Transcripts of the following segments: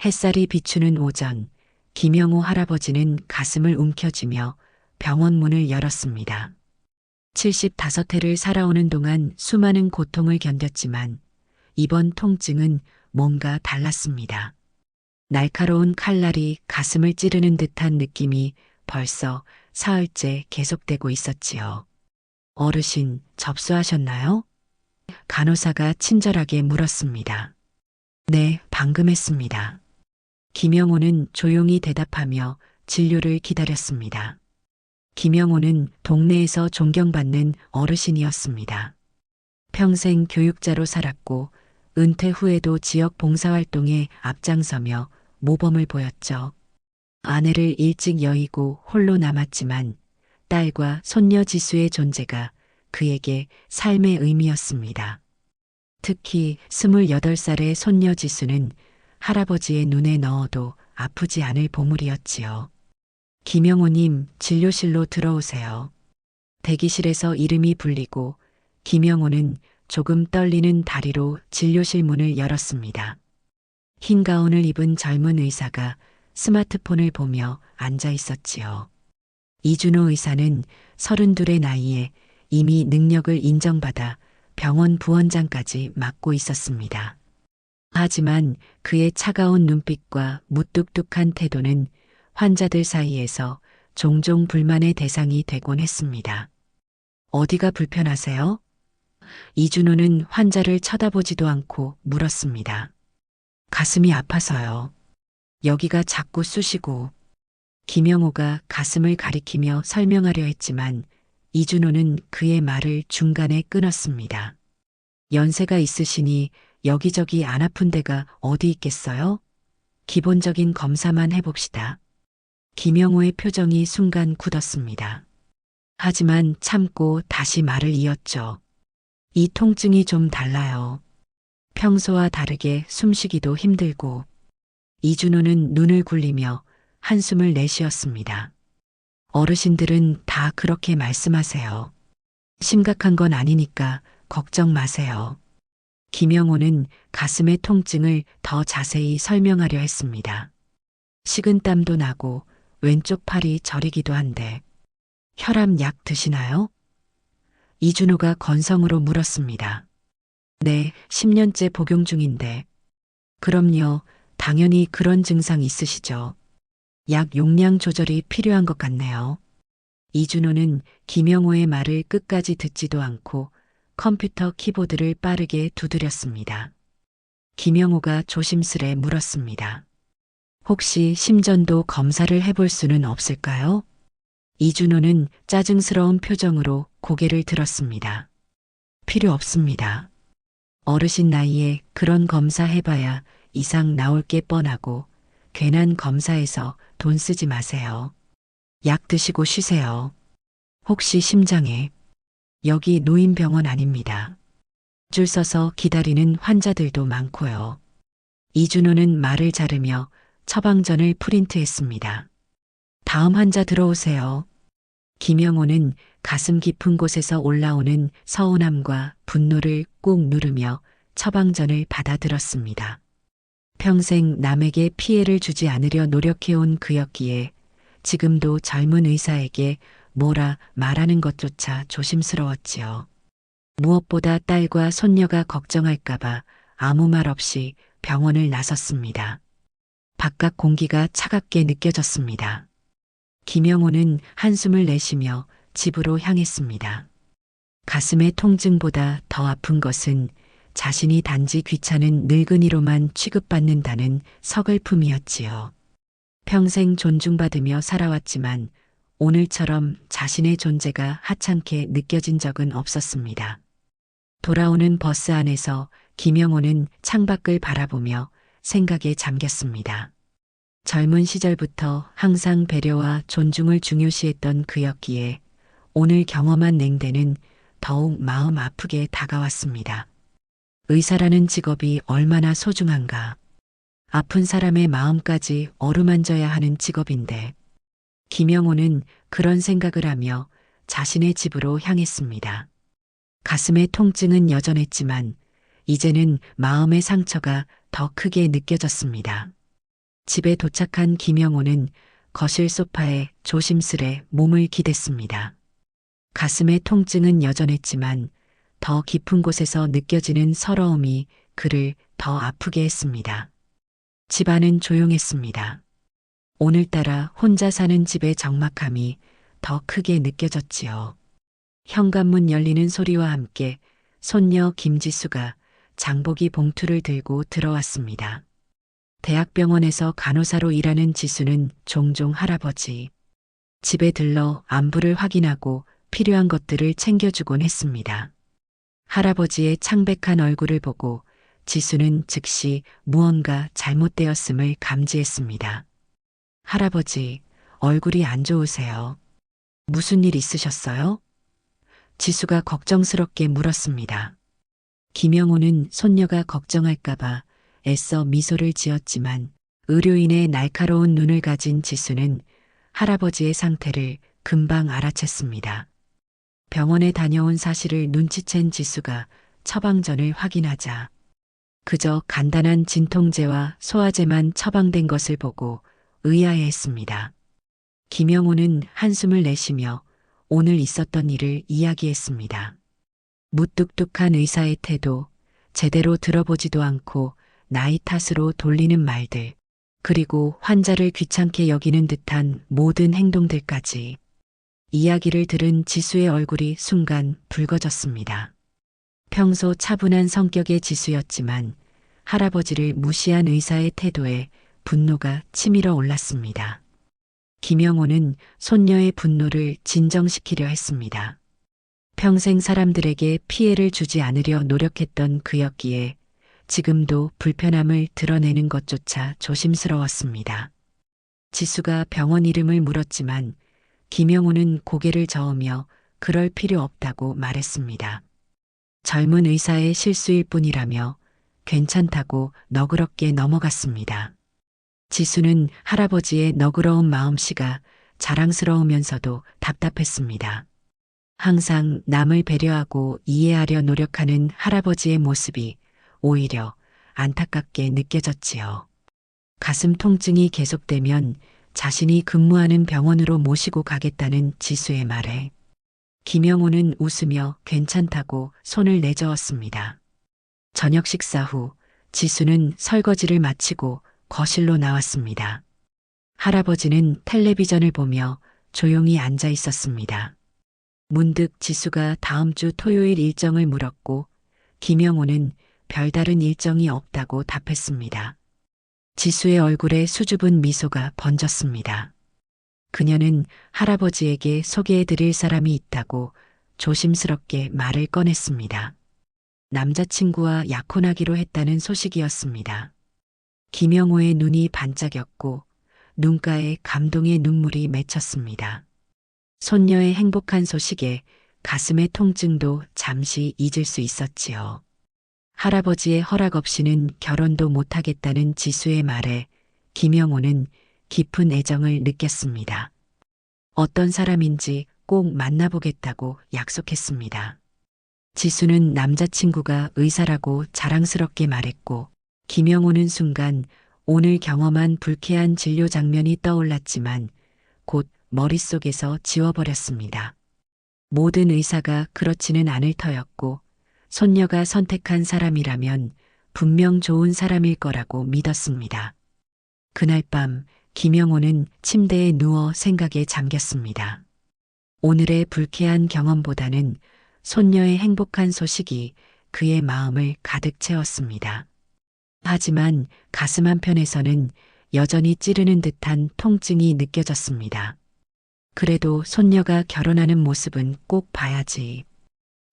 햇살이 비추는 오전, 김영호 할아버지는 가슴을 움켜쥐며 병원 문을 열었습니다. 75회를 살아오는 동안 수많은 고통을 견뎠지만 이번 통증은 뭔가 달랐습니다. 날카로운 칼날이 가슴을 찌르는 듯한 느낌이 벌써 사흘째 계속되고 있었지요. 어르신, 접수하셨나요? 간호사가 친절하게 물었습니다. 네, 방금 했습니다. 김영호는 조용히 대답하며 진료를 기다렸습니다. 김영호는 동네에서 존경받는 어르신이었습니다. 평생 교육자로 살았고 은퇴 후에도 지역 봉사활동에 앞장서며 모범을 보였죠. 아내를 일찍 여의고 홀로 남았지만 딸과 손녀 지수의 존재가 그에게 삶의 의미였습니다. 특히 28살의 손녀 지수는 할아버지의 눈에 넣어도 아프지 않을 보물이었지요. 김영호님, 진료실로 들어오세요. 대기실에서 이름이 불리고 김영호는 조금 떨리는 다리로 진료실 문을 열었습니다. 흰 가운을 입은 젊은 의사가 스마트폰을 보며 앉아 있었지요. 이준호 의사는 32의 나이에 이미 능력을 인정받아 병원 부원장까지 맡고 있었습니다. 하지만 그의 차가운 눈빛과 무뚝뚝한 태도는 환자들 사이에서 종종 불만의 대상이 되곤 했습니다. 어디가 불편하세요? 이준호는 환자를 쳐다보지도 않고 물었습니다. 가슴이 아파서요. 여기가 자꾸 쑤시고. 김영호가 가슴을 가리키며 설명하려 했지만 이준호는 그의 말을 중간에 끊었습니다. 연세가 있으시니 여기저기 안 아픈 데가 어디 있겠어요? 기본적인 검사만 해봅시다. 김영호의 표정이 순간 굳었습니다. 하지만 참고 다시 말을 이었죠. 이 통증이 좀 달라요. 평소와 다르게 숨쉬기도 힘들고. 이준호는 눈을 굴리며 한숨을 내쉬었습니다. 어르신들은 다 그렇게 말씀하세요. 심각한 건 아니니까 걱정 마세요. 김영호는 가슴의 통증을 더 자세히 설명하려 했습니다. 식은땀도 나고 왼쪽 팔이 저리기도 한데 혈압약 드시나요? 이준호가 건성으로 물었습니다. 네, 10년째 복용 중인데. 그럼요, 당연히 그런 증상 있으시죠. 약 용량 조절이 필요한 것 같네요. 이준호는 김영호의 말을 끝까지 듣지도 않고 컴퓨터 키보드를 빠르게 두드렸습니다. 김영호가 조심스레 물었습니다. 혹시 심전도 검사를 해볼 수는 없을까요? 이준호는 짜증스러운 표정으로 고개를 들었습니다. 필요 없습니다. 어르신 나이에 그런 검사 해봐야 이상 나올 게 뻔하고 괜한 검사에서 돈 쓰지 마세요. 약 드시고 쉬세요. 혹시 심장에. 여기 노인병원 아닙니다. 줄 서서 기다리는 환자들도 많고요. 이준호는 말을 자르며 처방전을 프린트했습니다. 다음 환자 들어오세요. 김영호는 가슴 깊은 곳에서 올라오는 서운함과 분노를 꾹 누르며 처방전을 받아들었습니다. 평생 남에게 피해를 주지 않으려 노력해온 그였기에 지금도 젊은 의사에게 뭐라 말하는 것조차 조심스러웠지요. 무엇보다 딸과 손녀가 걱정할까봐 아무 말 없이 병원을 나섰습니다. 바깥 공기가 차갑게 느껴졌습니다. 김영호는 한숨을 내쉬며 집으로 향했습니다. 가슴의 통증보다 더 아픈 것은 자신이 단지 귀찮은 늙은이로만 취급받는다는 서글픔이었지요. 평생 존중받으며 살아왔지만 오늘처럼 자신의 존재가 하찮게 느껴진 적은 없었습니다. 돌아오는 버스 안에서 김영호는 창밖을 바라보며 생각에 잠겼습니다. 젊은 시절부터 항상 배려와 존중을 중요시했던 그였기에 오늘 경험한 냉대는 더욱 마음 아프게 다가왔습니다. 의사라는 직업이 얼마나 소중한가. 아픈 사람의 마음까지 어루만져야 하는 직업인데. 김영호는 그런 생각을 하며 자신의 집으로 향했습니다. 가슴의 통증은 여전했지만 이제는 마음의 상처가 더 크게 느껴졌습니다. 집에 도착한 김영호는 거실 소파에 조심스레 몸을 기댔습니다. 가슴의 통증은 여전했지만 더 깊은 곳에서 느껴지는 서러움이 그를 더 아프게 했습니다. 집안은 조용했습니다. 오늘따라 혼자 사는 집의 적막함이 더 크게 느껴졌지요. 현관문 열리는 소리와 함께 손녀 김지수가 장보기 봉투를 들고 들어왔습니다. 대학병원에서 간호사로 일하는 지수는 종종 할아버지 집에 들러 안부를 확인하고 필요한 것들을 챙겨주곤 했습니다. 할아버지의 창백한 얼굴을 보고 지수는 즉시 무언가 잘못되었음을 감지했습니다. 할아버지, 얼굴이 안 좋으세요. 무슨 일 있으셨어요? 지수가 걱정스럽게 물었습니다. 김영호는 손녀가 걱정할까봐 애써 미소를 지었지만 의료인의 날카로운 눈을 가진 지수는 할아버지의 상태를 금방 알아챘습니다. 병원에 다녀온 사실을 눈치챈 지수가 처방전을 확인하자 그저 간단한 진통제와 소화제만 처방된 것을 보고 의아해했습니다. 김영호는 한숨을 내쉬며 오늘 있었던 일을 이야기했습니다. 무뚝뚝한 의사의 태도, 제대로 들어보지도 않고 나이 탓으로 돌리는 말들, 그리고 환자를 귀찮게 여기는 듯한 모든 행동들까지. 이야기를 들은 지수의 얼굴이 순간 붉어졌습니다. 평소 차분한 성격의 지수였지만 할아버지를 무시한 의사의 태도에 분노가 치밀어 올랐습니다. 김영호는 손녀의 분노를 진정시키려 했습니다. 평생 사람들에게 피해를 주지 않으려 노력했던 그였기에 지금도 불편함을 드러내는 것조차 조심스러웠습니다. 지수가 병원 이름을 물었지만 김영호는 고개를 저으며 그럴 필요 없다고 말했습니다. 젊은 의사의 실수일 뿐이라며 괜찮다고 너그럽게 넘어갔습니다. 지수는 할아버지의 너그러운 마음씨가 자랑스러우면서도 답답했습니다. 항상 남을 배려하고 이해하려 노력하는 할아버지의 모습이 오히려 안타깝게 느껴졌지요. 가슴 통증이 계속되면 자신이 근무하는 병원으로 모시고 가겠다는 지수의 말에 김영호는 웃으며 괜찮다고 손을 내저었습니다. 저녁 식사 후 지수는 설거지를 마치고 거실로 나왔습니다. 할아버지는 텔레비전을 보며 조용히 앉아 있었습니다. 문득 지수가 다음 주 토요일 일정을 물었고 김영호는 별다른 일정이 없다고 답했습니다. 지수의 얼굴에 수줍은 미소가 번졌습니다. 그녀는 할아버지에게 소개해드릴 사람이 있다고 조심스럽게 말을 꺼냈습니다. 남자친구와 약혼하기로 했다는 소식이었습니다. 김영호의 눈이 반짝였고 눈가에 감동의 눈물이 맺혔습니다. 손녀의 행복한 소식에 가슴의 통증도 잠시 잊을 수 있었지요. 할아버지의 허락 없이는 결혼도 못하겠다는 지수의 말에 김영호는 깊은 애정을 느꼈습니다. 어떤 사람인지 꼭 만나보겠다고 약속했습니다. 지수는 남자친구가 의사라고 자랑스럽게 말했고 김영호는 순간 오늘 경험한 불쾌한 진료 장면이 떠올랐지만 곧 머릿속에서 지워버렸습니다. 모든 의사가 그렇지는 않을 터였고 손녀가 선택한 사람이라면 분명 좋은 사람일 거라고 믿었습니다. 그날 밤 김영호는 침대에 누워 생각에 잠겼습니다. 오늘의 불쾌한 경험보다는 손녀의 행복한 소식이 그의 마음을 가득 채웠습니다. 하지만 가슴 한편에서는 여전히 찌르는 듯한 통증이 느껴졌습니다. 그래도 손녀가 결혼하는 모습은 꼭 봐야지.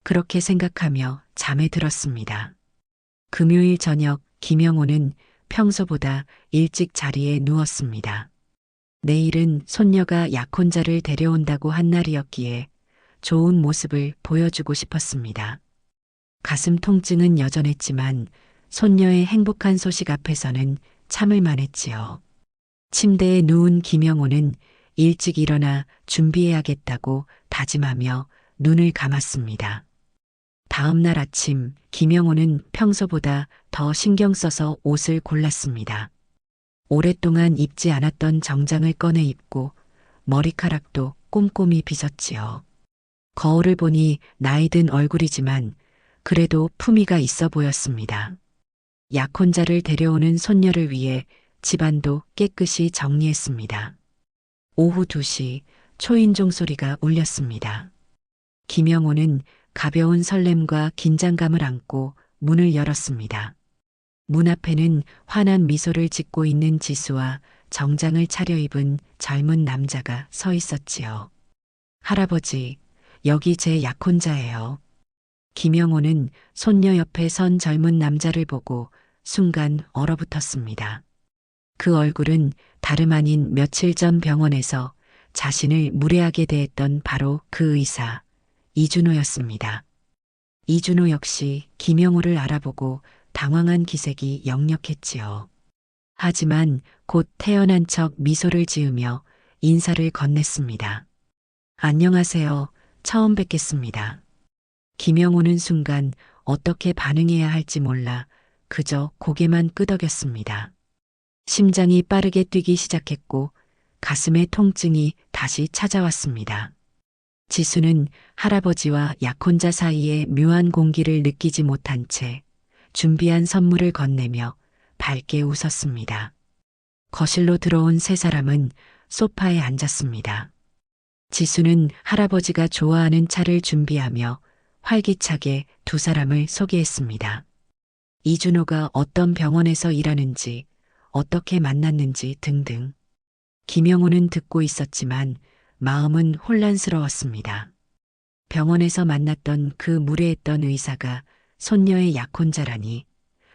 그렇게 생각하며 잠에 들었습니다. 금요일 저녁 김영호는 평소보다 일찍 자리에 누웠습니다. 내일은 손녀가 약혼자를 데려온다고 한 날이었기에 좋은 모습을 보여주고 싶었습니다. 가슴 통증은 여전했지만 손녀의 행복한 소식 앞에서는 참을 만했지요. 침대에 누운 김영호는 일찍 일어나 준비해야겠다고 다짐하며 눈을 감았습니다. 다음 날 아침 김영호는 평소보다 더 신경 써서 옷을 골랐습니다. 오랫동안 입지 않았던 정장을 꺼내 입고 머리카락도 꼼꼼히 빗었지요. 거울을 보니 나이 든 얼굴이지만 그래도 품위가 있어 보였습니다. 약혼자를 데려오는 손녀를 위해 집안도 깨끗이 정리했습니다. 오후 2시 초인종 소리가 울렸습니다. 김영호는 가벼운 설렘과 긴장감을 안고 문을 열었습니다. 문 앞에는 환한 미소를 짓고 있는 지수와 정장을 차려입은 젊은 남자가 서 있었지요. 할아버지, 여기 제 약혼자예요. 김영호는 손녀 옆에 선 젊은 남자를 보고 순간 얼어붙었습니다. 그 얼굴은 다름 아닌 며칠 전 병원에서 자신을 무례하게 대했던 바로 그 의사, 이준호였습니다. 이준호 역시 김영호를 알아보고 당황한 기색이 역력했지요. 하지만 곧 태연한 척 미소를 지으며 인사를 건넸습니다. 안녕하세요. 처음 뵙겠습니다. 김영호는 순간 어떻게 반응해야 할지 몰라 그저 고개만 끄덕였습니다. 심장이 빠르게 뛰기 시작했고 가슴의 통증이 다시 찾아왔습니다. 지수는 할아버지와 약혼자 사이의 묘한 공기를 느끼지 못한 채 준비한 선물을 건네며 밝게 웃었습니다. 거실로 들어온 세 사람은 소파에 앉았습니다. 지수는 할아버지가 좋아하는 차를 준비하며 활기차게 두 사람을 소개했습니다. 이준호가 어떤 병원에서 일하는지, 어떻게 만났는지 등등. 김영호는 듣고 있었지만 마음은 혼란스러웠습니다. 병원에서 만났던 그 무례했던 의사가 손녀의 약혼자라니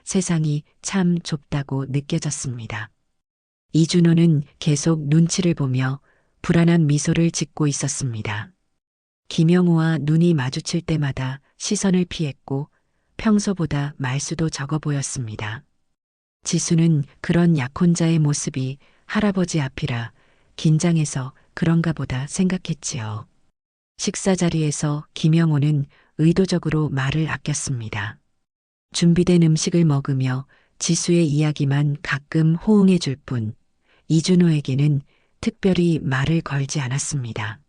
세상이 참 좁다고 느껴졌습니다. 이준호는 계속 눈치를 보며 불안한 미소를 짓고 있었습니다. 김영호와 눈이 마주칠 때마다 시선을 피했고 평소보다 말수도 적어 보였습니다. 지수는 그런 약혼자의 모습이 할아버지 앞이라 긴장해서 그런가 보다 생각했지요. 식사 자리에서 김영호는 의도적으로 말을 아꼈습니다. 준비된 음식을 먹으며 지수의 이야기만 가끔 호응해 줄 뿐, 이준호에게는 특별히 말을 걸지 않았습니다.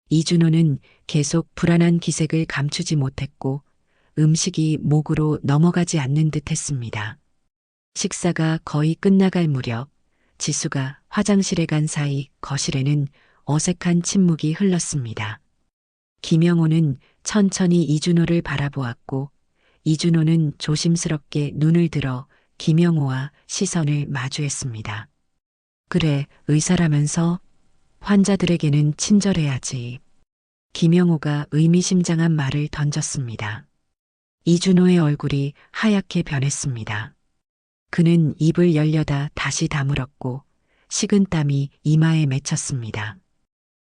이준호는 계속 불안한 기색을 감추지 못했고 음식이 목으로 넘어가지 않는 듯 했습니다. 식사가 거의 끝나갈 무렵 지수가 화장실에 간 사이 거실에는 어색한 침묵이 흘렀습니다. 김영호는 천천히 이준호를 바라보았고 이준호는 조심스럽게 눈을 들어 김영호와 시선을 마주했습니다. 그래, 의사라면서 환자들에게는 친절해야지. 김영호가 의미심장한 말을 던졌습니다. 이준호의 얼굴이 하얗게 변했습니다. 그는 입을 열려다 다시 다물었고 식은땀이 이마에 맺혔습니다.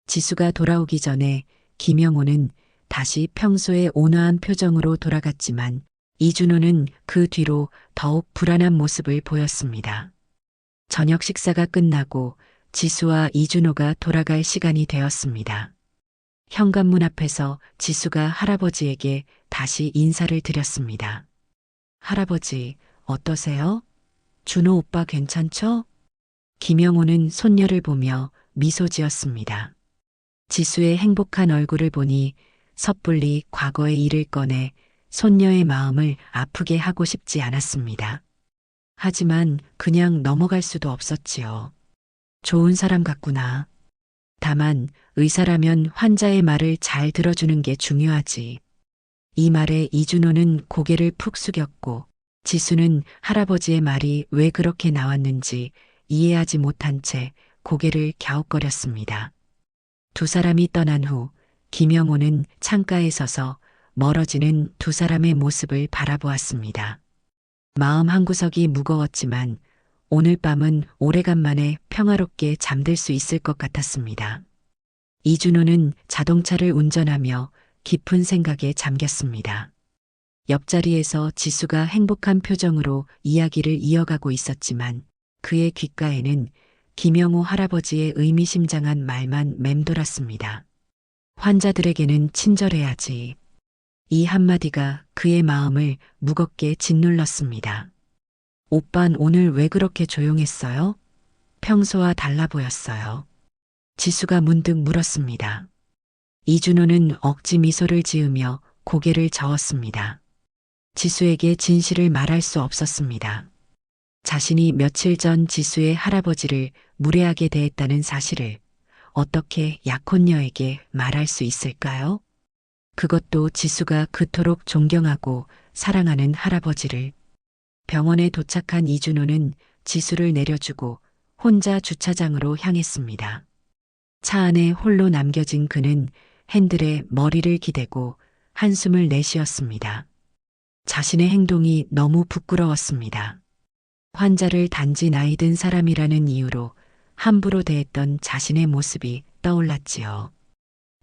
지수가 돌아오기 전에 김영호는 다시 평소의 온화한 표정으로 돌아갔지만 이준호는 그 뒤로 더욱 불안한 모습을 보였습니다. 저녁 식사가 끝나고 지수와 이준호가 돌아갈 시간이 되었습니다. 현관문 앞에서 지수가 할아버지에게 다시 인사를 드렸습니다. 할아버지, 어떠세요? 준호 오빠 괜찮죠? 김영호는 손녀를 보며 미소 지었습니다. 지수의 행복한 얼굴을 보니 섣불리 과거의 일을 꺼내 손녀의 마음을 아프게 하고 싶지 않았습니다. 하지만 그냥 넘어갈 수도 없었지요. 좋은 사람 같구나. 다만 의사라면 환자의 말을 잘 들어주는 게 중요하지. 이 말에 이준호는 고개를 푹 숙였고 지수는 할아버지의 말이 왜 그렇게 나왔는지 이해하지 못한 채 고개를 갸웃거렸습니다. 두 사람이 떠난 후 김영호는 창가에 서서 멀어지는 두 사람의 모습을 바라보았습니다. 마음 한구석이 무거웠지만 오늘 밤은 오래간만에 평화롭게 잠들 수 있을 것 같았습니다. 이준호는 자동차를 운전하며 깊은 생각에 잠겼습니다. 옆자리에서 지수가 행복한 표정으로 이야기를 이어가고 있었지만 그의 귓가에는 김영호 할아버지의 의미심장한 말만 맴돌았습니다. 환자들에게는 친절해야지. 이 한마디가 그의 마음을 무겁게 짓눌렀습니다. 오빤 오늘 왜 그렇게 조용했어요? 평소와 달라 보였어요. 지수가 문득 물었습니다. 이준호는 억지 미소를 지으며 고개를 저었습니다. 지수에게 진실을 말할 수 없었습니다. 자신이 며칠 전 지수의 할아버지를 무례하게 대했다는 사실을 어떻게 약혼녀에게 말할 수 있을까요? 그것도 지수가 그토록 존경하고 사랑하는 할아버지를. 병원에 도착한 이준호는 지수를 내려주고 혼자 주차장으로 향했습니다. 차 안에 홀로 남겨진 그는 핸들에 머리를 기대고 한숨을 내쉬었습니다. 자신의 행동이 너무 부끄러웠습니다. 환자를 단지 나이 든 사람이라는 이유로 함부로 대했던 자신의 모습이 떠올랐지요.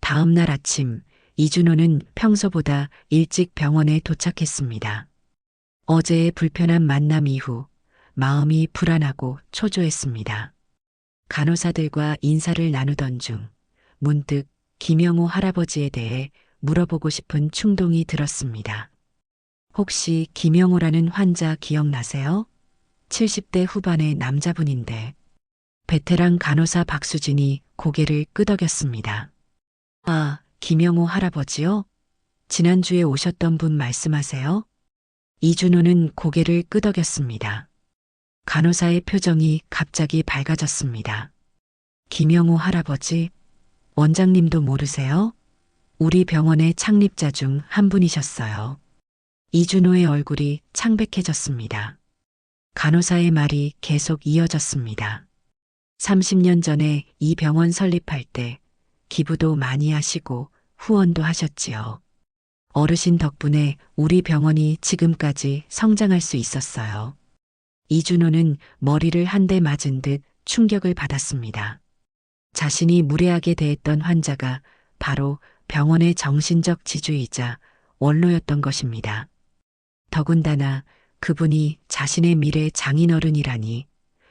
다음 날 아침, 이준호는 평소보다 일찍 병원에 도착했습니다. 어제의 불편한 만남 이후 마음이 불안하고 초조했습니다. 간호사들과 인사를 나누던 중 문득 김영호 할아버지에 대해 물어보고 싶은 충동이 들었습니다. 혹시 김영호라는 환자 기억나세요? 70대 후반의 남자분인데. 베테랑 간호사 박수진이 고개를 끄덕였습니다. 아, 김영호 할아버지요? 지난주에 오셨던 분 말씀하세요? 이준호는 고개를 끄덕였습니다. 간호사의 표정이 갑자기 밝아졌습니다. 김영호 할아버지, 원장님도 모르세요? 우리 병원의 창립자 중 한 분이셨어요. 이준호의 얼굴이 창백해졌습니다. 간호사의 말이 계속 이어졌습니다. 30년 전에 이 병원 설립할 때 기부도 많이 하시고 후원도 하셨지요. 어르신 덕분에 우리 병원이 지금까지 성장할 수 있었어요. 이준호는 머리를 한 대 맞은 듯 충격을 받았습니다. 자신이 무례하게 대했던 환자가 바로 병원의 정신적 지주이자 원로였던 것입니다. 더군다나 그분이 자신의 미래 장인어른이라니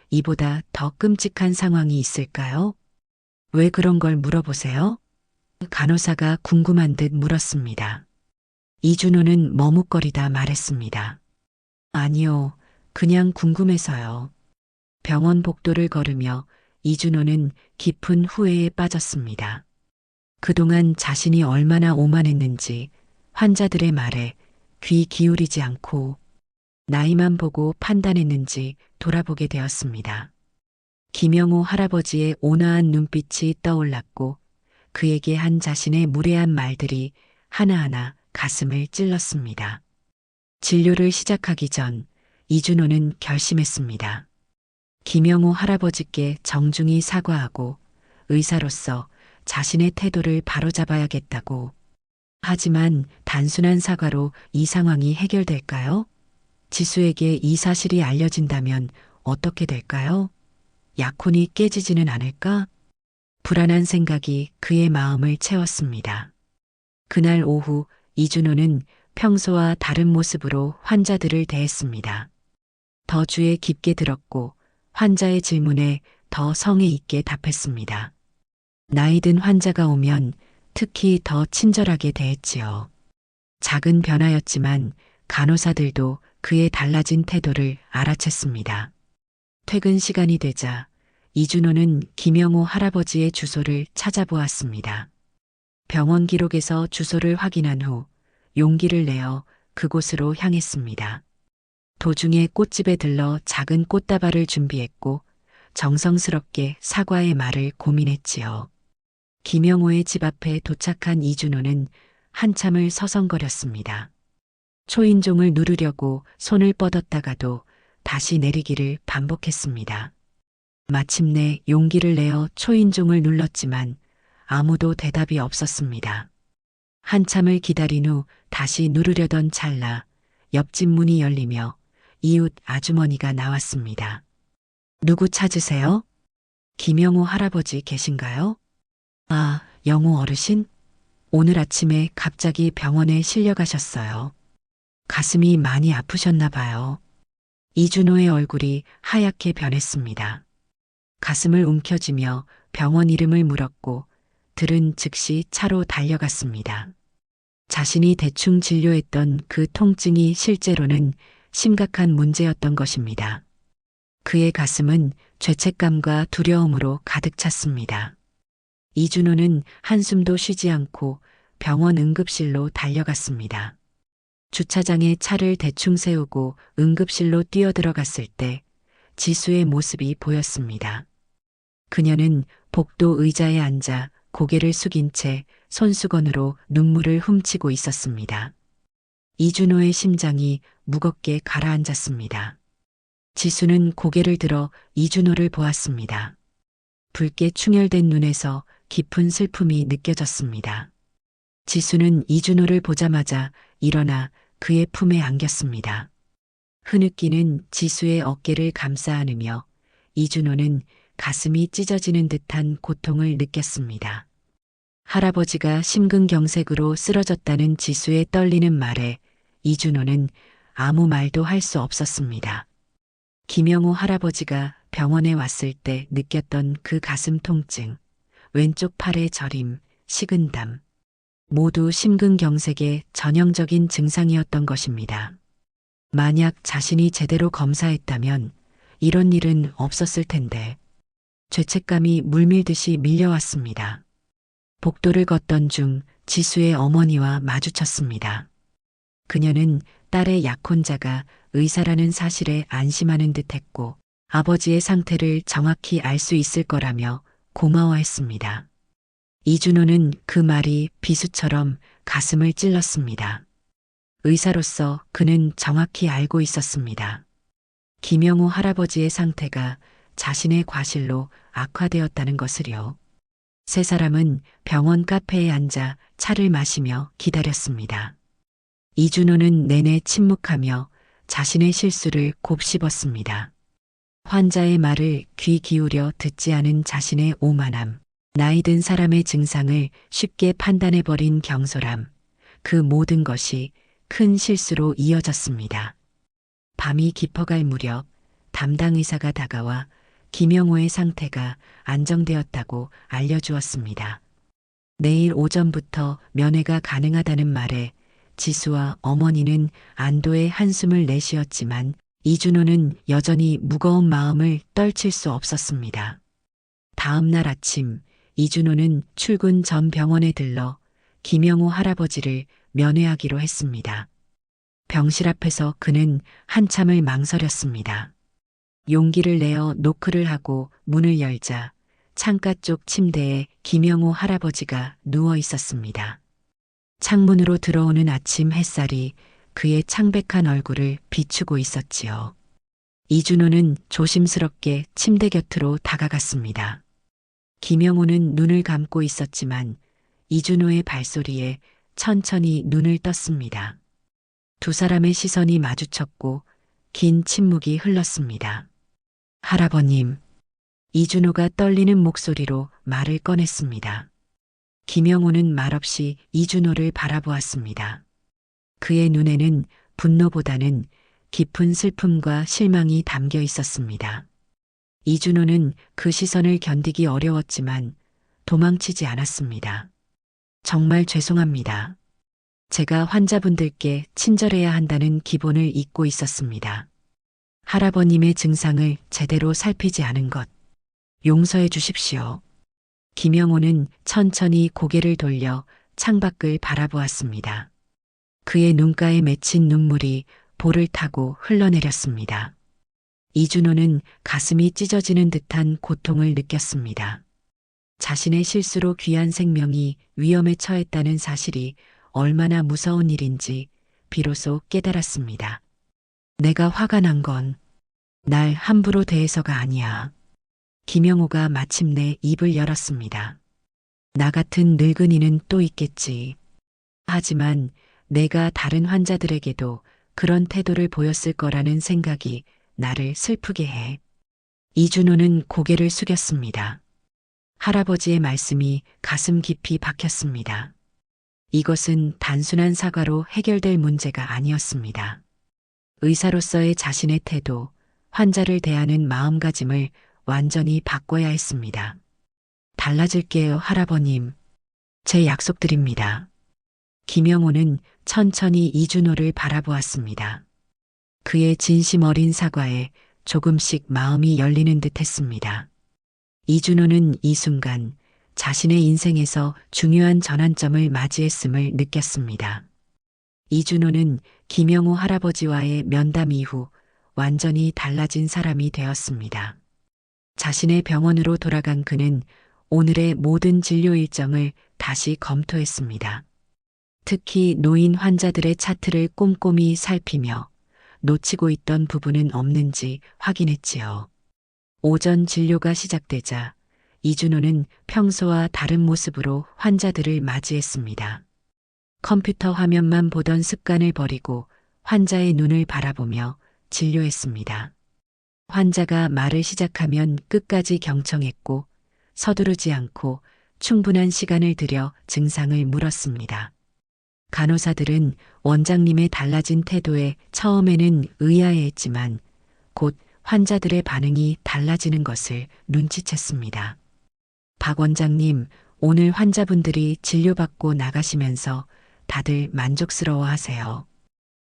이보다 더 끔찍한 상황이 있을까요? 왜 그런 걸 물어보세요? 간호사가 궁금한 듯 물었습니다. 이준호는 머뭇거리다 말했습니다. 아니요, 그냥 궁금해서요. 병원 복도를 걸으며 이준호는 깊은 후회에 빠졌습니다. 그동안 자신이 얼마나 오만했는지 환자들의 말에 귀 기울이지 않고 나이만 보고 판단했는지 돌아보게 되었습니다. 김영호 할아버지의 온화한 눈빛이 떠올랐고 그에게 한 자신의 무례한 말들이 하나하나 가슴을 찔렀습니다. 진료를 시작하기 전 이준호는 결심했습니다. 김영호 할아버지께 정중히 사과하고 의사로서 자신의 태도를 바로잡아야겠다고. 하지만 단순한 사과로 이 상황이 해결될까요? 지수에게 이 사실이 알려진다면 어떻게 될까요? 약혼이 깨지지는 않을까? 불안한 생각이 그의 마음을 채웠습니다. 그날 오후 이준호는 평소와 다른 모습으로 환자들을 대했습니다. 더 주에 깊게 들었고 환자의 질문에 더 성의 있게 답했습니다. 나이 든 환자가 오면 특히 더 친절하게 대했지요. 작은 변화였지만 간호사들도 그의 달라진 태도를 알아챘습니다. 퇴근 시간이 되자 이준호는 김영호 할아버지의 주소를 찾아보았습니다. 병원 기록에서 주소를 확인한 후 용기를 내어 그곳으로 향했습니다. 도중에 꽃집에 들러 작은 꽃다발을 준비했고 정성스럽게 사과의 말을 고민했지요. 김영호의 집 앞에 도착한 이준호는 한참을 서성거렸습니다. 초인종을 누르려고 손을 뻗었다가도 다시 내리기를 반복했습니다. 마침내 용기를 내어 초인종을 눌렀지만 아무도 대답이 없었습니다. 한참을 기다린 후 다시 누르려던 찰나 옆집 문이 열리며 이웃 아주머니가 나왔습니다. 누구 찾으세요? 김영호 할아버지 계신가요? 아, 영호 어르신? 오늘 아침에 갑자기 병원에 실려가셨어요. 가슴이 많이 아프셨나 봐요. 이준호의 얼굴이 하얗게 변했습니다. 가슴을 움켜쥐며 병원 이름을 물었고 들은 즉시 차로 달려갔습니다. 자신이 대충 진료했던 그 통증이 실제로는 심각한 문제였던 것입니다. 그의 가슴은 죄책감과 두려움으로 가득 찼습니다. 이준호는 한숨도 쉬지 않고 병원 응급실로 달려갔습니다. 주차장에 차를 대충 세우고 응급실로 뛰어들어갔을 때 지수의 모습이 보였습니다. 그녀는 복도 의자에 앉아 고개를 숙인 채 손수건으로 눈물을 훔치고 있었습니다. 이준호의 심장이 무겁게 가라앉았습니다. 지수는 고개를 들어 이준호를 보았습니다. 붉게 충혈된 눈에서 깊은 슬픔이 느껴졌습니다. 지수는 이준호를 보자마자 일어나 그의 품에 안겼습니다. 흐느끼는 지수의 어깨를 감싸 안으며 이준호는 가슴이 찢어지는 듯한 고통을 느꼈습니다. 할아버지가 심근경색으로 쓰러졌다는 지수의 떨리는 말에 이준호는 아무 말도 할 수 없었습니다. 김영호 할아버지가 병원에 왔을 때 느꼈던 그 가슴 통증, 왼쪽 팔의 저림, 식은땀, 모두 심근경색의 전형적인 증상이었던 것입니다. 만약 자신이 제대로 검사했다면 이런 일은 없었을 텐데 죄책감이 물밀듯이 밀려왔습니다. 복도를 걷던 중 지수의 어머니와 마주쳤습니다. 그녀는 딸의 약혼자가 의사라는 사실에 안심하는 듯했고 아버지의 상태를 정확히 알 수 있을 거라며 고마워했습니다. 이준호는 그 말이 비수처럼 가슴을 찔렀습니다. 의사로서 그는 정확히 알고 있었습니다. 김영호 할아버지의 상태가 자신의 과실로 악화되었다는 것을요. 세 사람은 병원 카페에 앉아 차를 마시며 기다렸습니다. 이준호는 내내 침묵하며 자신의 실수를 곱씹었습니다. 환자의 말을 귀 기울여 듣지 않은 자신의 오만함, 나이 든 사람의 증상을 쉽게 판단해버린 경솔함, 그 모든 것이 큰 실수로 이어졌습니다. 밤이 깊어갈 무렵 담당 의사가 다가와 김영호의 상태가 안정되었다고 알려주었습니다. 내일 오전부터 면회가 가능하다는 말에 지수와 어머니는 안도의 한숨을 내쉬었지만 이준호는 여전히 무거운 마음을 떨칠 수 없었습니다. 다음 날 아침 이준호는 출근 전 병원에 들러 김영호 할아버지를 면회하기로 했습니다. 병실 앞에서 그는 한참을 망설였습니다. 용기를 내어 노크를 하고 문을 열자 창가 쪽 침대에 김영호 할아버지가 누워 있었습니다. 창문으로 들어오는 아침 햇살이 그의 창백한 얼굴을 비추고 있었지요. 이준호는 조심스럽게 침대 곁으로 다가갔습니다. 김영호는 눈을 감고 있었지만 이준호의 발소리에 천천히 눈을 떴습니다. 두 사람의 시선이 마주쳤고 긴 침묵이 흘렀습니다. 할아버님, 이준호가 떨리는 목소리로 말을 꺼냈습니다. 김영호는 말없이 이준호를 바라보았습니다. 그의 눈에는 분노보다는 깊은 슬픔과 실망이 담겨 있었습니다. 이준호는 그 시선을 견디기 어려웠지만 도망치지 않았습니다. 정말 죄송합니다. 제가 환자분들께 친절해야 한다는 기본을 잊고 있었습니다. 할아버님의 증상을 제대로 살피지 않은 것 용서해 주십시오. 김영호는 천천히 고개를 돌려 창밖을 바라보았습니다. 그의 눈가에 맺힌 눈물이 볼을 타고 흘러내렸습니다. 이준호는 가슴이 찢어지는 듯한 고통을 느꼈습니다. 자신의 실수로 귀한 생명이 위험에 처했다는 사실이 얼마나 무서운 일인지 비로소 깨달았습니다. 내가 화가 난 건 날 함부로 대해서가 아니야. 김영호가 마침내 입을 열었습니다. 나 같은 늙은이는 또 있겠지. 하지만 내가 다른 환자들에게도 그런 태도를 보였을 거라는 생각이 나를 슬프게 해. 이준호는 고개를 숙였습니다. 할아버지의 말씀이 가슴 깊이 박혔습니다. 이것은 단순한 사과로 해결될 문제가 아니었습니다. 의사로서의 자신의 태도, 환자를 대하는 마음가짐을 완전히 바꿔야 했습니다. 달라질게요, 할아버님. 제 약속드립니다. 김영호는 천천히 이준호를 바라보았습니다. 그의 진심 어린 사과에 조금씩 마음이 열리는 듯 했습니다. 이준호는 이 순간 자신의 인생에서 중요한 전환점을 맞이했음을 느꼈습니다. 이준호는 김영호 할아버지와의 면담 이후 완전히 달라진 사람이 되었습니다. 자신의 병원으로 돌아간 그는 오늘의 모든 진료 일정을 다시 검토했습니다. 특히 노인 환자들의 차트를 꼼꼼히 살피며 놓치고 있던 부분은 없는지 확인했지요. 오전 진료가 시작되자 이준호는 평소와 다른 모습으로 환자들을 맞이했습니다. 컴퓨터 화면만 보던 습관을 버리고 환자의 눈을 바라보며 진료했습니다. 환자가 말을 시작하면 끝까지 경청했고 서두르지 않고 충분한 시간을 들여 증상을 물었습니다. 간호사들은 원장님의 달라진 태도에 처음에는 의아해했지만 곧 환자들의 반응이 달라지는 것을 눈치챘습니다. 박 원장님, 오늘 환자분들이 진료받고 나가시면서 다들 만족스러워 하세요.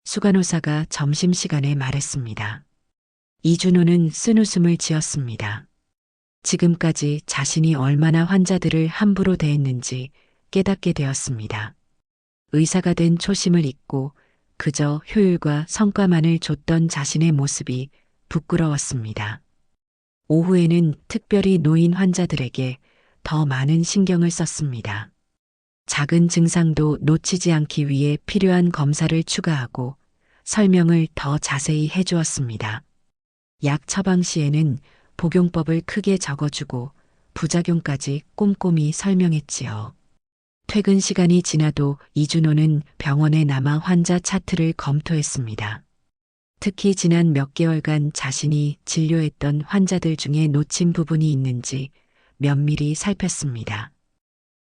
수간호사가 점심시간에 말했습니다. 이준호는 쓴웃음을 지었습니다. 지금까지 자신이 얼마나 환자들을 함부로 대했는지 깨닫게 되었습니다. 의사가 된 초심을 잊고 그저 효율과 성과만을 줬던 자신의 모습이 부끄러웠습니다. 오후에는 특별히 노인 환자들에게 더 많은 신경을 썼습니다. 작은 증상도 놓치지 않기 위해 필요한 검사를 추가하고 설명을 더 자세히 해주었습니다. 약 처방 시에는 복용법을 크게 적어주고 부작용까지 꼼꼼히 설명했지요. 퇴근 시간이 지나도 이준호는 병원에 남아 환자 차트를 검토했습니다. 특히 지난 몇 개월간 자신이 진료했던 환자들 중에 놓친 부분이 있는지 면밀히 살폈습니다.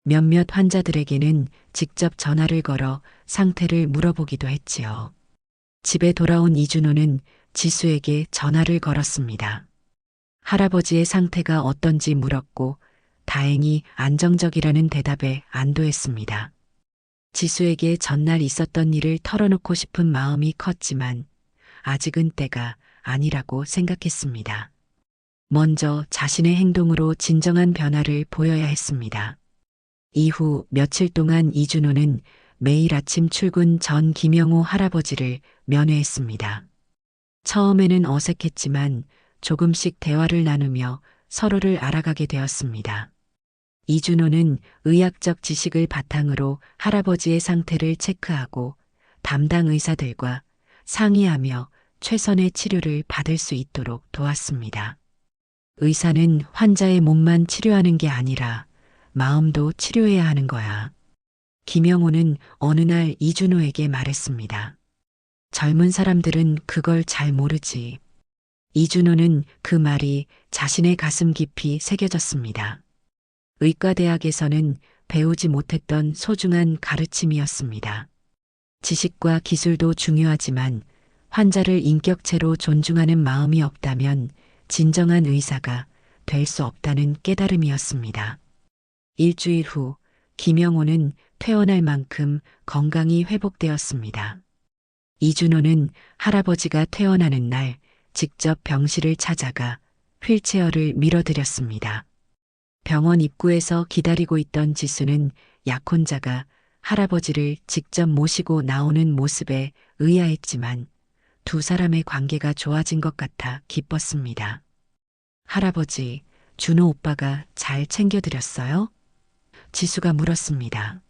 몇몇 환자들에게는 직접 전화를 걸어 상태를 물어보기도 했지요. 집에 돌아온 이준호는 지수에게 전화를 걸었습니다. 할아버지의 상태가 어떤지 물었고 다행히 안정적이라는 대답에 안도했습니다. 지수에게 전날 있었던 일을 털어놓고 싶은 마음이 컸지만 아직은 때가 아니라고 생각했습니다. 먼저 자신의 행동으로 진정한 변화를 보여야 했습니다. 이후 며칠 동안 이준호는 매일 아침 출근 전 김영호 할아버지를 면회했습니다. 처음에는 어색했지만 조금씩 대화를 나누며 서로를 알아가게 되었습니다. 이준호는 의학적 지식을 바탕으로 할아버지의 상태를 체크하고 담당 의사들과 상의하며 최선의 치료를 받을 수 있도록 도왔습니다. 의사는 환자의 몸만 치료하는 게 아니라 마음도 치료해야 하는 거야. 김영호는 어느 날 이준호에게 말했습니다. 젊은 사람들은 그걸 잘 모르지. 이준호는 그 말이 자신의 가슴 깊이 새겨졌습니다. 의과대학에서는 배우지 못했던 소중한 가르침이었습니다. 지식과 기술도 중요하지만 환자를 인격체로 존중하는 마음이 없다면 진정한 의사가 될 수 없다는 깨달음이었습니다. 일주일 후 김영호는 퇴원할 만큼 건강이 회복되었습니다. 이준호는 할아버지가 퇴원하는 날 직접 병실을 찾아가 휠체어를 밀어드렸습니다. 병원 입구에서 기다리고 있던 지수는 약혼자가 할아버지를 직접 모시고 나오는 모습에 의아했지만 두 사람의 관계가 좋아진 것 같아 기뻤습니다. 할아버지, 준호 오빠가 잘 챙겨드렸어요? 지수가 물었습니다.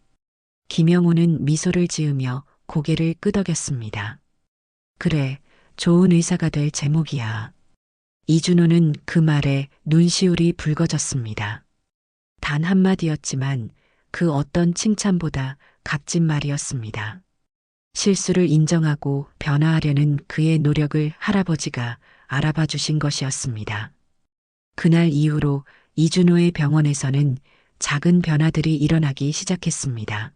김영호는 미소를 지으며 고개를 끄덕였습니다. 그래, 좋은 의사가 될 제목이야. 이준호는 그 말에 눈시울이 붉어졌습니다. 단 한마디였지만 그 어떤 칭찬보다 값진 말이었습니다. 실수를 인정하고 변화하려는 그의 노력을 할아버지가 알아봐 주신 것이었습니다. 그날 이후로 이준호의 병원에서는 작은 변화들이 일어나기 시작했습니다.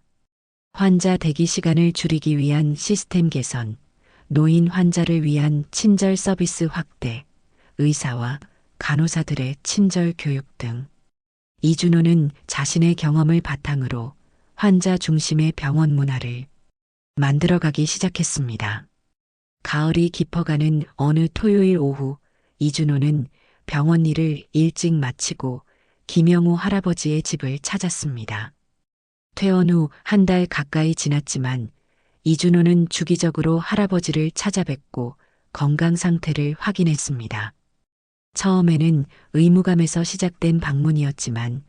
환자 대기 시간을 줄이기 위한 시스템 개선, 노인 환자를 위한 친절 서비스 확대, 의사와 간호사들의 친절 교육 등. 이준호는 자신의 경험을 바탕으로 환자 중심의 병원 문화를 만들어가기 시작했습니다. 가을이 깊어가는 어느 토요일 오후 이준호는 병원 일을 일찍 마치고 김영호 할아버지의 집을 찾았습니다. 퇴원 후 한 달 가까이 지났지만 이준호는 주기적으로 할아버지를 찾아뵙고 건강 상태를 확인했습니다. 처음에는 의무감에서 시작된 방문이었지만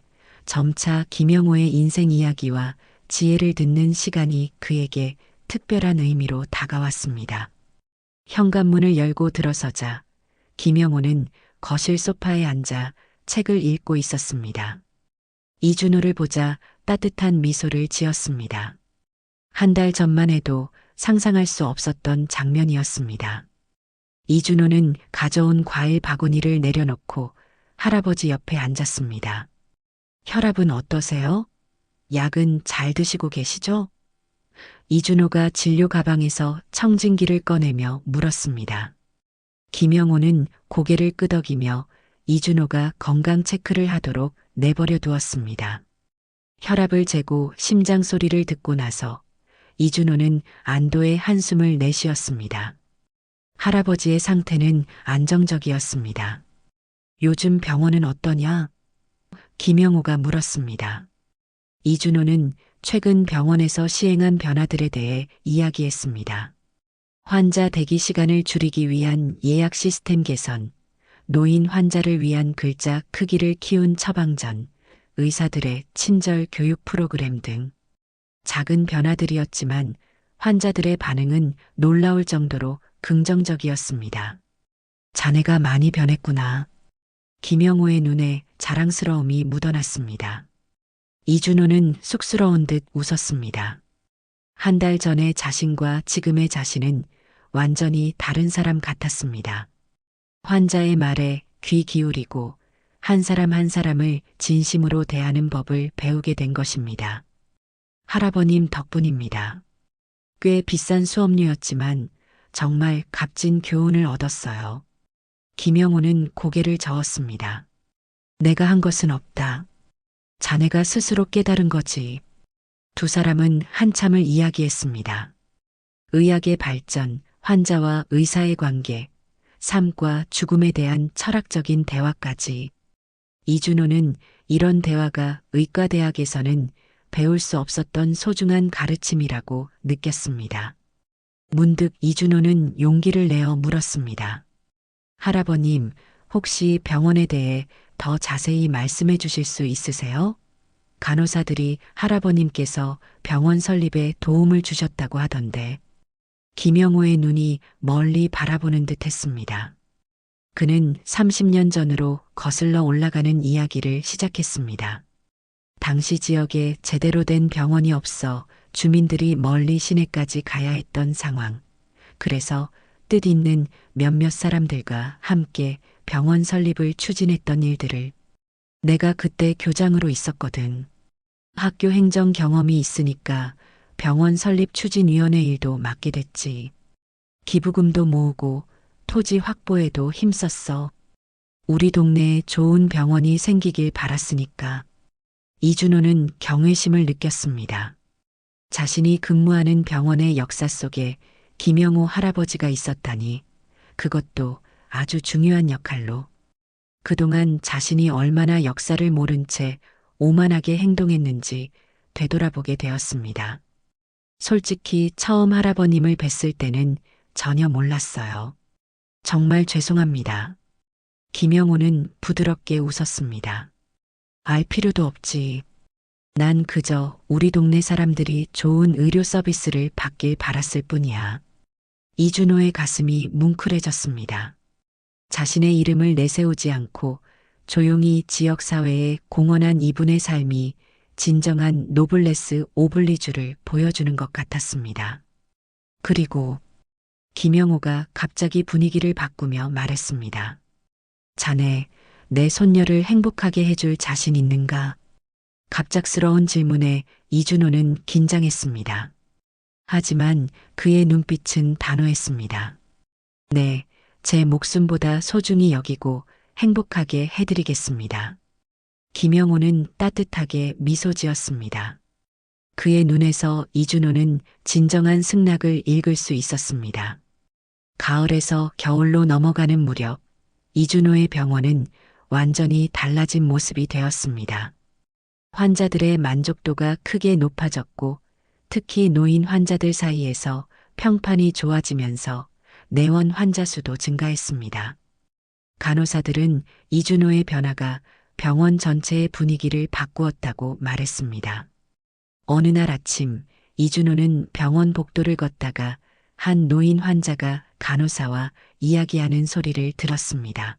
점차 김영호의 인생 이야기와 지혜를 듣는 시간이 그에게 특별한 의미로 다가왔습니다. 현관문을 열고 들어서자 김영호는 거실 소파에 앉아 책을 읽고 있었습니다. 이준호를 보자 따뜻한 미소를 지었습니다. 한 달 전만 해도 상상할 수 없었던 장면이었습니다. 이준호는 가져온 과일 바구니를 내려놓고 할아버지 옆에 앉았습니다. 혈압은 어떠세요? 약은 잘 드시고 계시죠? 이준호가 진료 가방에서 청진기를 꺼내며 물었습니다. 김영호는 고개를 끄덕이며 이준호가 건강 체크를 하도록 내버려 두었습니다. 혈압을 재고 심장 소리를 듣고 나서 이준호는 안도의 한숨을 내쉬었습니다. 할아버지의 상태는 안정적이었습니다. 요즘 병원은 어떠냐? 김영호가 물었습니다. 이준호는 최근 병원에서 시행한 변화들에 대해 이야기했습니다. 환자 대기 시간을 줄이기 위한 예약 시스템 개선, 노인 환자를 위한 글자 크기를 키운 처방전, 의사들의 친절 교육 프로그램 등 작은 변화들이었지만 환자들의 반응은 놀라울 정도로 긍정적이었습니다. 자네가 많이 변했구나. 김영호의 눈에 자랑스러움이 묻어났습니다. 이준호는 쑥스러운 듯 웃었습니다. 한 달 전의 자신과 지금의 자신은 완전히 다른 사람 같았습니다. 환자의 말에 귀 기울이고 한 사람 한 사람을 진심으로 대하는 법을 배우게 된 것입니다. 할아버님 덕분입니다. 꽤 비싼 수업료였지만 정말 값진 교훈을 얻었어요. 김영호는 고개를 저었습니다. 내가 한 것은 없다. 자네가 스스로 깨달은 거지. 두 사람은 한참을 이야기했습니다. 의학의 발전, 환자와 의사의 관계, 삶과 죽음에 대한 철학적인 대화까지. 이준호는 이런 대화가 의과대학에서는 배울 수 없었던 소중한 가르침이라고 느꼈습니다. 문득 이준호는 용기를 내어 물었습니다. 할아버님, 혹시 병원에 대해 더 자세히 말씀해 주실 수 있으세요? 간호사들이 할아버님께서 병원 설립에 도움을 주셨다고 하던데. 김영호의 눈이 멀리 바라보는 듯 했습니다. 그는 30년 전으로 거슬러 올라가는 이야기를 시작했습니다. 당시 지역에 제대로 된 병원이 없어 주민들이 멀리 시내까지 가야 했던 상황. 그래서 뜻있는 몇몇 사람들과 함께 병원 설립을 추진했던 일들을. 내가 그때 교장으로 있었거든. 학교 행정 경험이 있으니까 병원 설립 추진위원회 일도 맡게 됐지. 기부금도 모으고 토지 확보에도 힘썼어. 우리 동네에 좋은 병원이 생기길 바랐으니까. 이준호는 경외심을 느꼈습니다. 자신이 근무하는 병원의 역사 속에 김영호 할아버지가 있었다니, 그것도 아주 중요한 역할로. 그동안 자신이 얼마나 역사를 모른 채 오만하게 행동했는지 되돌아보게 되었습니다. 솔직히 처음 할아버님을 뵀을 때는 전혀 몰랐어요. 정말 죄송합니다. 김영호는 부드럽게 웃었습니다. 알 필요도 없지. 난 그저 우리 동네 사람들이 좋은 의료 서비스를 받길 바랐을 뿐이야. 이준호의 가슴이 뭉클해졌습니다. 자신의 이름을 내세우지 않고 조용히 지역사회에 공헌한 이분의 삶이 진정한 노블레스 오블리주를 보여주는 것 같았습니다. 그리고 김영호가 갑자기 분위기를 바꾸며 말했습니다. 자네, 내 손녀를 행복하게 해줄 자신 있는가? 갑작스러운 질문에 이준호는 긴장했습니다. 하지만 그의 눈빛은 단호했습니다. 네, 제 목숨보다 소중히 여기고 행복하게 해드리겠습니다. 김영호는 따뜻하게 미소 지었습니다. 그의 눈에서 이준호는 진정한 승낙을 읽을 수 있었습니다. 가을에서 겨울로 넘어가는 무렵 이준호의 병원은 완전히 달라진 모습이 되었습니다. 환자들의 만족도가 크게 높아졌고 특히 노인 환자들 사이에서 평판이 좋아지면서 내원 환자 수도 증가했습니다. 간호사들은 이준호의 변화가 병원 전체의 분위기를 바꾸었다고 말했습니다. 어느 날 아침 이준호는 병원 복도를 걷다가 한 노인 환자가 간호사와 이야기하는 소리를 들었습니다.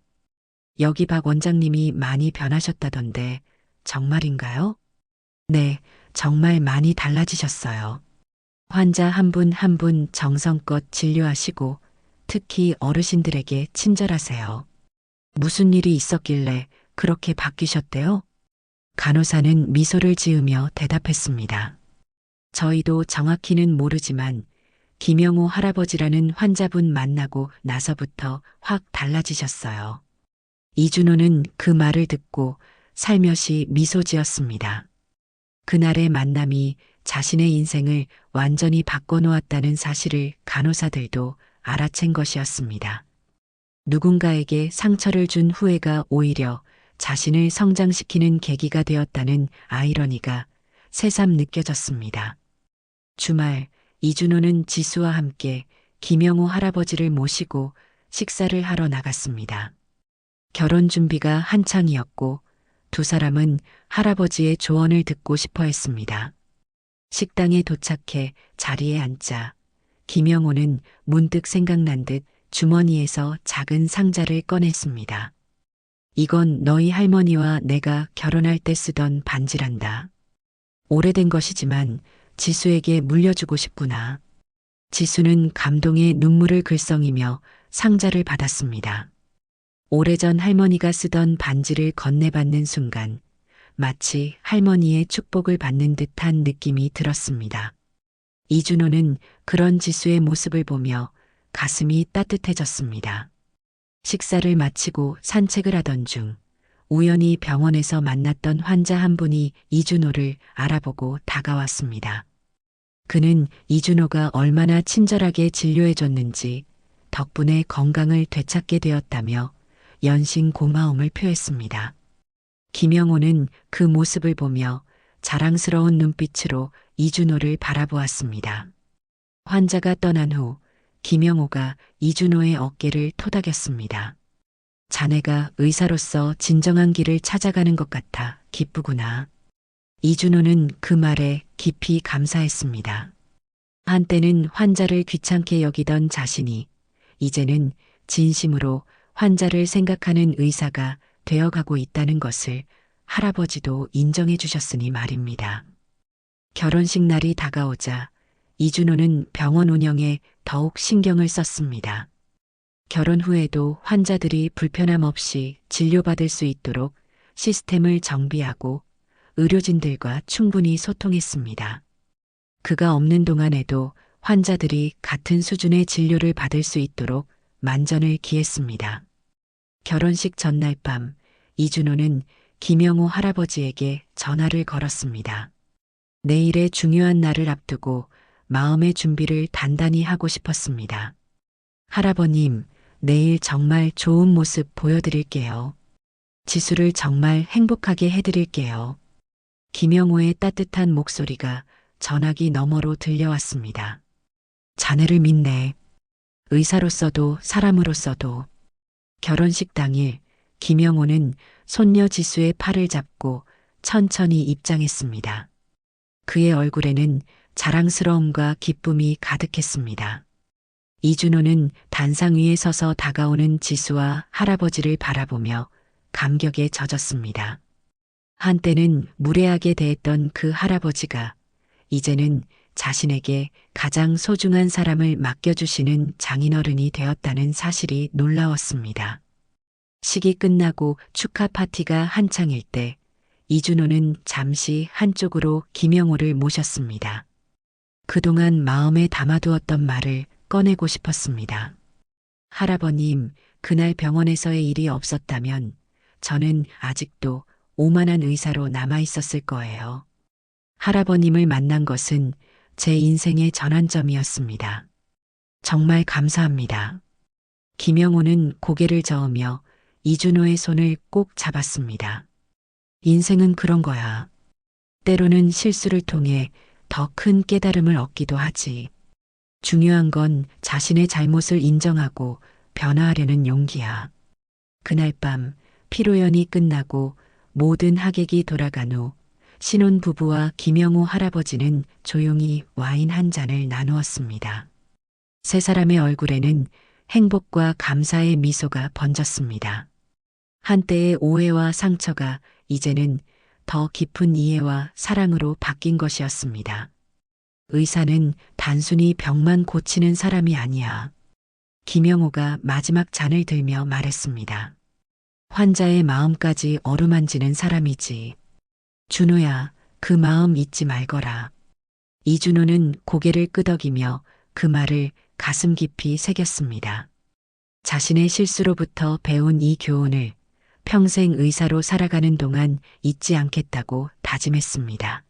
여기 박 원장님이 많이 변하셨다던데 정말인가요? 네, 정말 많이 달라지셨어요. 환자 한 분 한 분 정성껏 진료하시고 특히 어르신들에게 친절하세요. 무슨 일이 있었길래 그렇게 바뀌셨대요? 간호사는 미소를 지으며 대답했습니다. 저희도 정확히는 모르지만 김영호 할아버지라는 환자분 만나고 나서부터 확 달라지셨어요. 이준호는 그 말을 듣고 살며시 미소 지었습니다. 그날의 만남이 자신의 인생을 완전히 바꿔놓았다는 사실을 간호사들도 알아챈 것이었습니다. 누군가에게 상처를 준 후회가 오히려 자신을 성장시키는 계기가 되었다는 아이러니가 새삼 느껴졌습니다. 주말 이준호는 지수와 함께 김영호 할아버지를 모시고 식사를 하러 나갔습니다. 결혼 준비가 한창이었고 두 사람은 할아버지의 조언을 듣고 싶어 했습니다. 식당에 도착해 자리에 앉자 김영호는 문득 생각난 듯 주머니에서 작은 상자를 꺼냈습니다. 이건 너희 할머니와 내가 결혼할 때 쓰던 반지란다. 오래된 것이지만 지수에게 물려주고 싶구나. 지수는 감동의 눈물을 글썽이며 상자를 받았습니다. 오래전 할머니가 쓰던 반지를 건네받는 순간 마치 할머니의 축복을 받는 듯한 느낌이 들었습니다. 이준호는 그런 지수의 모습을 보며 가슴이 따뜻해졌습니다. 식사를 마치고 산책을 하던 중 우연히 병원에서 만났던 환자 한 분이 이준호를 알아보고 다가왔습니다. 그는 이준호가 얼마나 친절하게 진료해줬는지 덕분에 건강을 되찾게 되었다며 연신 고마움을 표했습니다. 김영호는 그 모습을 보며 자랑스러운 눈빛으로 이준호를 바라보았습니다. 환자가 떠난 후 김영호가 이준호의 어깨를 토닥였습니다. 자네가 의사로서 진정한 길을 찾아가는 것 같아 기쁘구나. 이준호는 그 말에 깊이 감사했습니다. 한때는 환자를 귀찮게 여기던 자신이 이제는 진심으로 환자를 생각하는 의사가 되어가고 있다는 것을 할아버지도 인정해 주셨으니 말입니다. 결혼식 날이 다가오자 이준호는 병원 운영에 더욱 신경을 썼습니다. 결혼 후에도 환자들이 불편함 없이 진료받을 수 있도록 시스템을 정비하고 의료진들과 충분히 소통했습니다. 그가 없는 동안에도 환자들이 같은 수준의 진료를 받을 수 있도록 만전을 기했습니다. 결혼식 전날 밤 이준호는 김영호 할아버지에게 전화를 걸었습니다. 내일의 중요한 날을 앞두고 마음의 준비를 단단히 하고 싶었습니다. 할아버님, 내일 정말 좋은 모습 보여드릴게요. 지수를 정말 행복하게 해드릴게요. 김영호의 따뜻한 목소리가 전화기 너머로 들려왔습니다. 자네를 믿네. 의사로서도 사람으로서도. 결혼식 당일 김영호는 손녀 지수의 팔을 잡고 천천히 입장했습니다. 그의 얼굴에는 자랑스러움과 기쁨이 가득했습니다. 이준호는 단상 위에 서서 다가오는 지수와 할아버지를 바라보며 감격에 젖었습니다. 한때는 무례하게 대했던 그 할아버지가 이제는 자신에게 가장 소중한 사람을 맡겨주시는 장인어른이 되었다는 사실이 놀라웠습니다. 식이 끝나고 축하 파티가 한창일 때 이준호는 잠시 한쪽으로 김영호를 모셨습니다. 그동안 마음에 담아두었던 말을 꺼내고 싶었습니다. 할아버님, 그날 병원에서의 일이 없었다면 저는 아직도 오만한 의사로 남아 있었을 거예요. 할아버님을 만난 것은 제 인생의 전환점이었습니다. 정말 감사합니다. 김영호는 고개를 저으며 이준호의 손을 꼭 잡았습니다. 인생은 그런 거야. 때로는 실수를 통해 더 큰 깨달음을 얻기도 하지. 중요한 건 자신의 잘못을 인정하고 변화하려는 용기야. 그날 밤 피로연이 끝나고 모든 하객이 돌아간 후 신혼부부와 김영호 할아버지는 조용히 와인 한 잔을 나누었습니다. 세 사람의 얼굴에는 행복과 감사의 미소가 번졌습니다. 한때의 오해와 상처가 이제는 더 깊은 이해와 사랑으로 바뀐 것이었습니다. 의사는 단순히 병만 고치는 사람이 아니야. 김영호가 마지막 잔을 들며 말했습니다. 환자의 마음까지 어루만지는 사람이지. 준호야, 그 마음 잊지 말거라. 이준호는 고개를 끄덕이며 그 말을 가슴 깊이 새겼습니다. 자신의 실수로부터 배운 이 교훈을 평생 의사로 살아가는 동안 잊지 않겠다고 다짐했습니다.